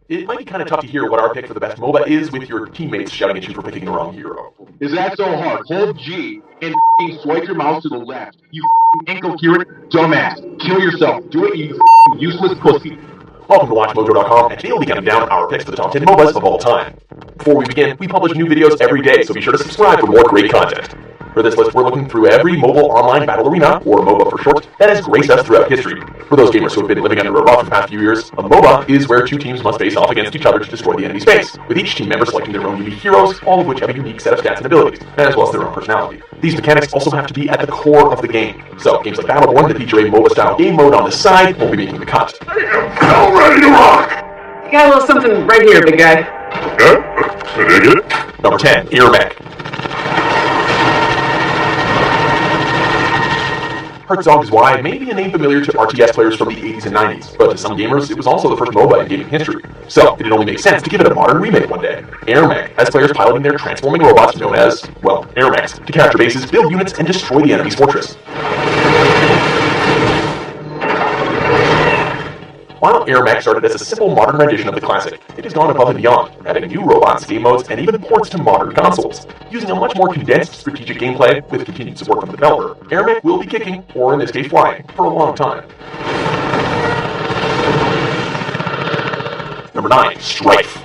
It might be kind of tough to hear what our pick for the best MOBA is with your teammates shouting at you for picking the wrong hero. Is that so hard? Hold G and swipe your mouse to the left. You incoherent dumbass. Kill yourself. Do it, you useless pussy. Welcome to WatchMojo.com, and today we'll be counting down our picks for the top 10 MOBAs of all time. Before we begin, we publish new videos every day, so be sure to subscribe for more great content. For this list, we're looking through every mobile online battle arena, or MOBA for short, that has graced us throughout history. For those gamers who have been living under a rock for the past few years, a MOBA is where two teams must face off against each other to destroy the enemy space, with each team member selecting their own unique heroes, all of which have a unique set of stats and abilities, as well as their own personality. These mechanics also have to be at the core of the game. So, games like Battleborn that feature a MOBA-style game mode on the side won't be making the cut. I am so ready to rock! You got a little something right here, big guy. Okay, I dig it. Number 10, Airmech. Herzog Zwei may be a name familiar to RTS players from the 80s and 90s, but to some gamers, it was also the first MOBA in gaming history. So, it only makes sense to give it a modern remake one day. Airmech has players piloting their transforming robots known as, well, Airmechs, to capture bases, build units, and destroy the enemy's fortress. While Airmech started as a simple modern rendition of the classic, it has gone above and beyond, adding new robots, game modes, and even ports to modern consoles. Using a much more condensed strategic gameplay, with continued support from the developer, Airmech will be kicking, or in this case flying, for a long time. Number 9, Strife.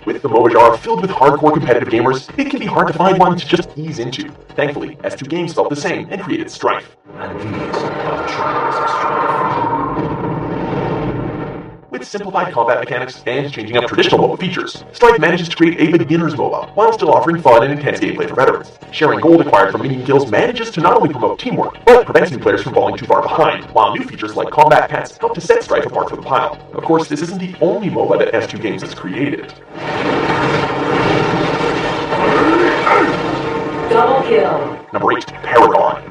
With the MOBA genre filled with hardcore competitive gamers, it can be hard to find one to just ease into. Thankfully, S2 Games felt the same and created Strife. And these are the trials of strife. With simplified combat mechanics and changing up traditional MOBA features, Strife manages to create a beginner's MOBA, while still offering fun and intense gameplay for veterans. Sharing gold acquired from minion kills manages to not only promote teamwork, but prevents new players from falling too far behind, while new features like combat pets help to set Strife apart from the pile. Of course, this isn't the only MOBA that S2 Games has created. Double kill. Number 8, Paragon.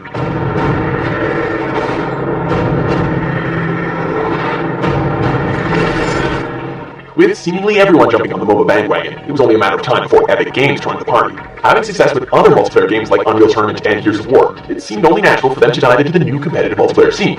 With seemingly everyone jumping on the MOBA bandwagon, it was only a matter of time before Epic Games joined the party. Having success with other multiplayer games like Unreal Tournament and Gears of War, it seemed only natural for them to dive into the new competitive multiplayer scene.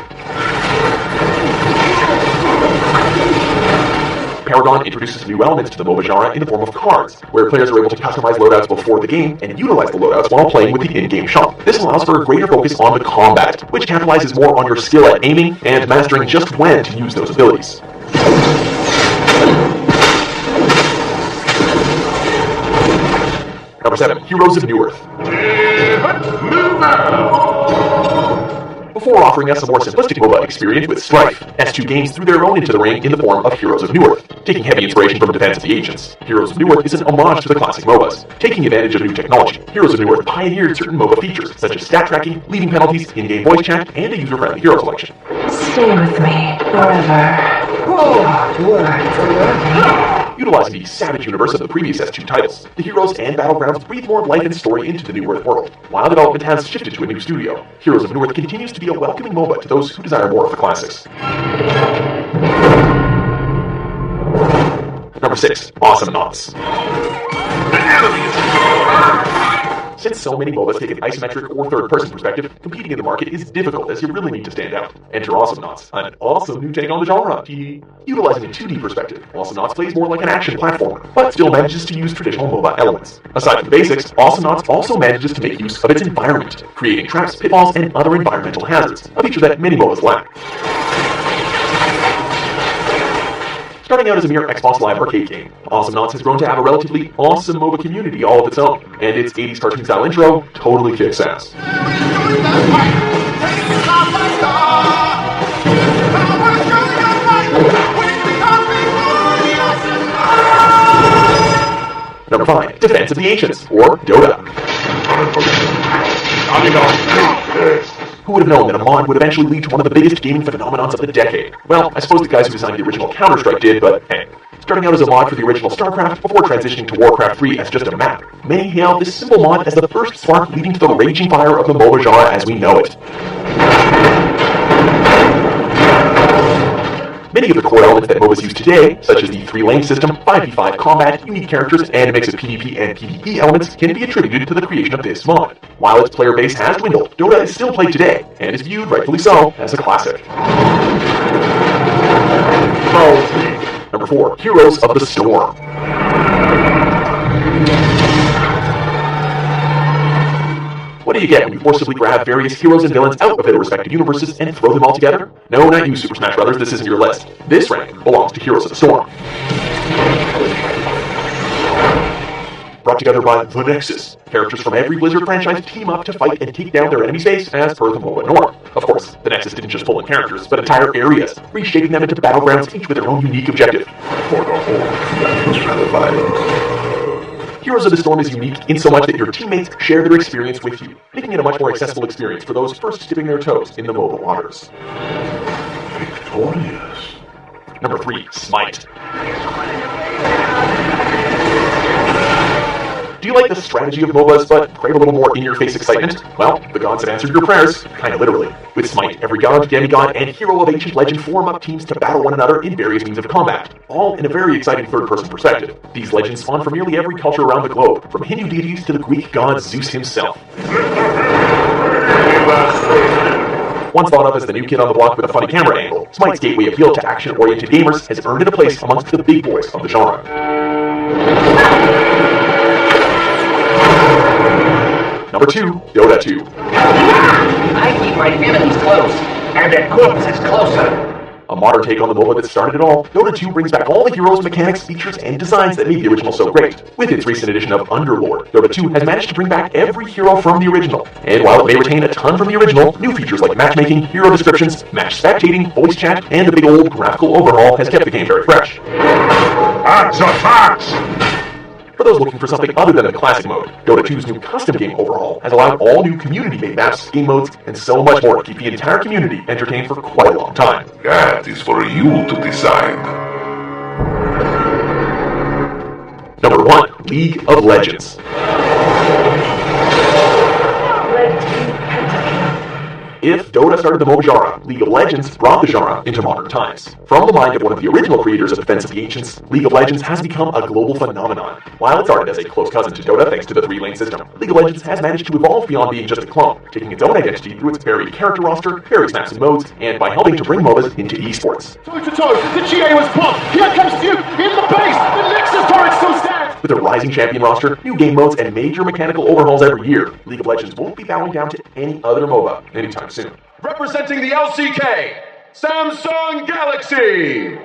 Paragon introduces new elements to the MOBA genre in the form of cards, where players are able to customize loadouts before the game and utilize the loadouts while playing with the in-game shop. This allows for a greater focus on the combat, which capitalizes more on your skill at aiming and mastering just when to use those abilities. Number 7, Heroes of Newerth. Before offering us a more simplistic MOBA experience with Strife, S2 Games threw their own into the ring in the form of Heroes of Newerth, taking heavy inspiration from Defense of the Ancients. Heroes of Newerth is an homage to the classic MOBAs. Taking advantage of new technology, Heroes of Newerth pioneered certain MOBA features, such as stat tracking, leaving penalties, in-game voice chat, and a user-friendly hero selection. Stay with me forever. Utilizing the savage universe of the previous S2 titles, the heroes and battlegrounds breathe more life and story into the Newerth world. While development has shifted to a new studio, Heroes of Newerth continues to be a welcoming MOBA to those who desire more of the classics. Number 6, Awesome Knots. Since so many MOBAs take an isometric or third-person perspective, competing in the market is difficult as you really need to stand out. Enter Awesome Knots, an awesome new take on the genre. Utilizing a 2D perspective, Awesome Knots plays more like an action platformer, but still manages to use traditional MOBA elements. Aside from the basics, Awesome Knots also manages to make use of its environment, creating traps, pitfalls, and other environmental hazards, a feature that many MOBAs lack. Starting out as a mere Xbox Live arcade game, Awesome Knots has grown to have a relatively awesome MOBA community all of its own, and its 80s cartoon-style intro totally kicks ass. Number 5, Defense of the Ancients, or Dota. Who would have known that a mod would eventually lead to one of the biggest gaming phenomenons of the decade? Well, I suppose the guys who designed the original Counter-Strike did, but hey. Starting out as a mod for the original StarCraft before transitioning to Warcraft 3 as just a map, many hail this simple mod as the first spark leading to the raging fire of the MOBA genre as we know it. Many of the core elements that MOBAs use today, such as the 3-lane system, 5v5 combat, unique characters, and a mix of PvP and PvE elements, can be attributed to the creation of this mod. While its player base has dwindled, Dota is still played today, and is viewed, rightfully so, as a classic. Number 4. Heroes of the Storm. What do you get when you forcibly grab various heroes and villains out of their respective universes and throw them all together? No, not you, Super Smash Brothers, this isn't your list. This rank belongs to Heroes of the Storm. Brought together by The Nexus. Characters from every Blizzard franchise team up to fight and take down their enemy's base as per the MOBA norm. Of course, The Nexus didn't just pull in characters, but entire areas, reshaping them into battlegrounds, each with their own unique objective. For the whole, that was rather violent. Heroes of the Storm is unique in so much that your teammates share their experience with you, making it a much more accessible experience for those first dipping their toes in the MOBA waters. Victorious. Number 3. Smite. Do you like the strategy of MOBAs, but crave a little more in-your-face excitement? Well, the gods have answered your prayers, kinda literally. With Smite, every god, demigod, and hero of ancient legend form up teams to battle one another in various means of combat, all in a very exciting third-person perspective. These legends spawn from nearly every culture around the globe, from Hindu deities to the Greek god Zeus himself. Once thought of as the new kid on the block with a funny camera angle, Smite's gateway appeal to action-oriented gamers has earned it a place amongst the big boys of the genre. Number 2, Dota 2. I keep my enemies close, and their corpses closer. A modern take on the MOBA that started it all, Dota 2 brings back all the heroes, mechanics, features, and designs that made the original so great. With its recent edition of Underlord, Dota 2 has managed to bring back every hero from the original. And while it may retain a ton from the original, new features like matchmaking, hero descriptions, match spectating, voice chat, and a big old graphical overhaul has kept the game very fresh. That's a fact! For those looking for something other than the classic mode, Dota 2's new custom game overhaul has allowed all new community-made maps, game modes, and so much more to keep the entire community entertained for quite a long time. That is for you to decide. Number 1, League of Legends. If Dota started the MOBA genre, League of Legends brought the genre into modern times. From the mind of one of the original creators of Defense of the Ancients, League of Legends has become a global phenomenon. While it started as a close cousin to Dota thanks to the 3-lane system, League of Legends has managed to evolve beyond being just a clone, taking its own identity through its varied character roster, various maps and modes, and by helping to bring MOBAs into esports. Toe to toe, the GA was pumped. Here comes Duke in the base. The Nexus turret still stands. With a rising champion roster, new game modes, and major mechanical overhauls every year, League of Legends won't be bowing down to any other MOBA anytime soon. Representing the LCK, Samsung Galaxy.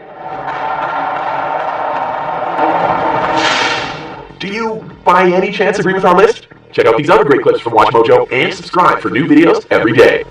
Do you, by any chance, agree with our list? Check out these other great clips from WatchMojo and subscribe for new videos every day.